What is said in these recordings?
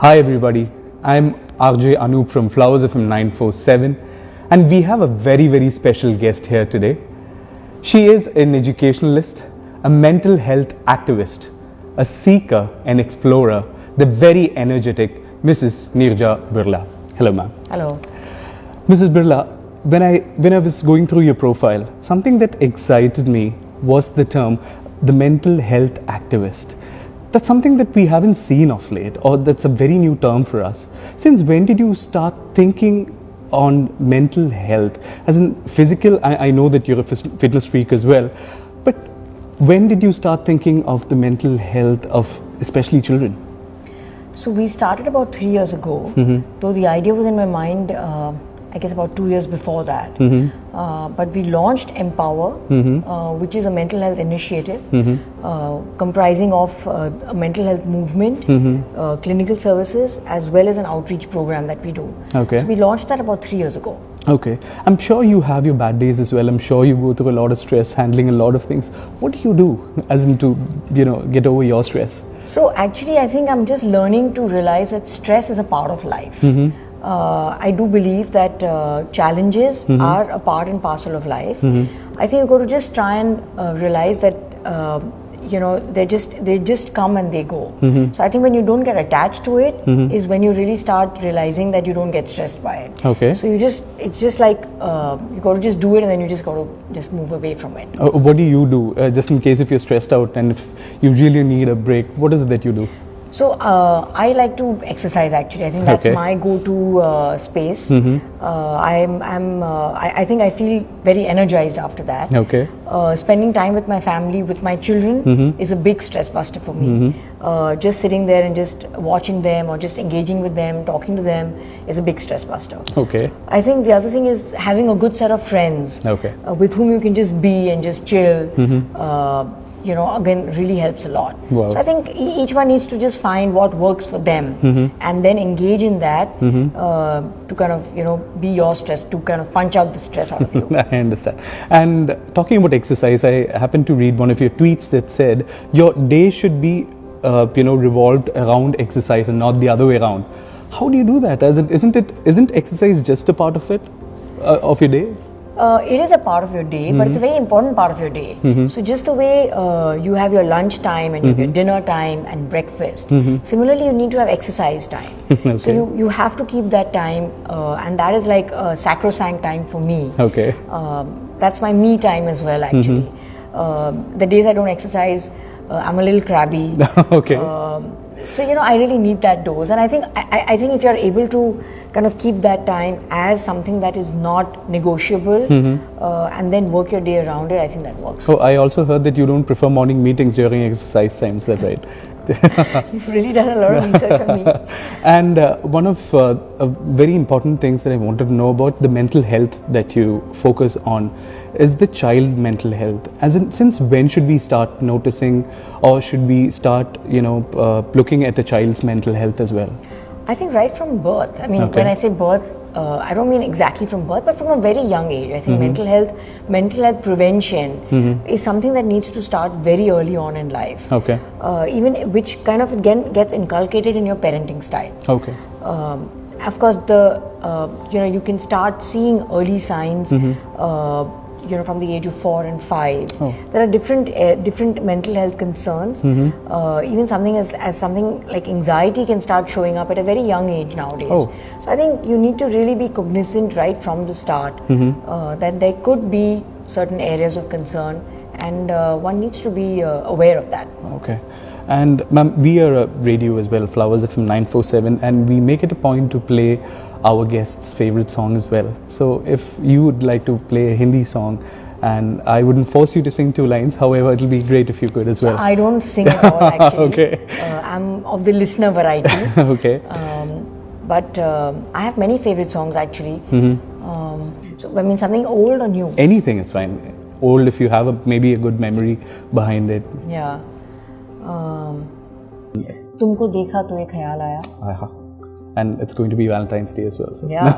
Hi everybody, I'm RJ Anoop from Flowers FM 947 and we have a very special guest here today. She is an educationalist, a mental health activist, a seeker and explorer, the very energetic Mrs. Neerja Birla. Hello ma'am. Hello. Mrs. Birla, when I was going through your profile, something that excited me was the term, the mental health activist. That's something that we haven't seen of late, or that's a very new term for us. Since when did you start thinking on mental health? As in physical, I know that you're a fitness freak as well, but when did you start thinking of the mental health of especially children? So we started about 3 years ago, though the idea was in my mind, I guess about 2 years before that. But we launched Mpower, which is a mental health initiative comprising of a mental health movement, clinical services, as well as an outreach program that we do. Okay. So we launched that about 3 years ago. Okay. I'm sure you have your bad days as well. I'm sure you go through a lot of stress, handling a lot of things. What do you do as in to, get over your stress? So actually, I think I'm just learning to realize that stress is a part of life. I do believe that challenges are a part and parcel of life. I think you've got to just try and realize that they just come and they go. So I think when you don't get attached to it is when you really start realizing that you don't get stressed by it. Okay. So it's just like you got to just do it, and then you just got to just move away from it. What do you do just in case if you're stressed out and if you really need a break? What is it that you do? So I like to exercise. Actually, I think that's my go-to space. I think I feel very energized after that. Okay. Spending time with my family, with my children, is a big stress buster for me. Just sitting there and just watching them, or just engaging with them, talking to them, is a big stress buster. Okay. I think the other thing is having a good set of friends, with whom you can just be and just chill. Again, really helps a lot. Wow. So I think each one needs to just find what works for them, and then engage in that to kind of, be your stress, to kind of punch out the stress out of you. I understand. And talking about exercise, I happened to read one of your tweets that said your day should be, revolved around exercise and not the other way around. How do you do that? Isn't exercise just a part of it, of your day? It is a part of your day, but it's a very important part of your day. So just the way you have your lunch time and you have your dinner time and breakfast, similarly you need to have exercise time. Okay. So you have to keep that time, and that is like a sacrosanct time for me. Okay. That's my me time as well, actually. The days I don't exercise, I'm a little crabby. Okay. So I really need that dose, and I think if you're able to kind of keep that time as something that is not negotiable, and then work your day around it, I think that works. Oh, I also heard that you don't prefer morning meetings during exercise time. Is that right? You've really done a lot of research on me. And one of very important things that I wanted to know about the mental health that you focus on is the child mental health. As in, since when should we start noticing, or should we start, looking at a child's mental health as well? I think right from birth. I mean, when I say birth, I don't mean exactly from birth, but from a very young age. I think mental health prevention is something that needs to start very early on in life. Okay. Even which kind of again gets inculcated in your parenting style. Okay. Of course, you can start seeing early signs. From the age of 4 and 5. There are different mental health concerns. Even something as something like anxiety can start showing up at a very young age nowadays. So I think you need to really be cognizant right from the start that there could be certain areas of concern, and one needs to be aware of that. Okay. And ma'am, we are a radio as well, Flowers FM 947, and we make it a point to play our guests' favorite song as well. So if you would like to play a Hindi song, and I wouldn't force you to sing 2 lines, however, it'll be great if you could as well. I don't sing at all, actually. Okay. I'm of the listener variety. Okay. But I have many favorite songs, actually. So, I mean, something old or new? Anything is fine. Old, if you have maybe a good memory behind it. Yeah. तुमको देखा तो ये ख्याल आया. And it's going to be Valentine's Day as well. So. Yeah.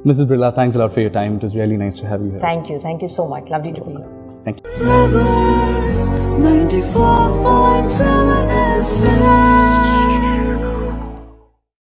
Mrs. Birla, thanks a lot for your time. It was really nice to have you here. Thank you. Thank you so much. Lovely to be here. Thank you. 94.7 FM.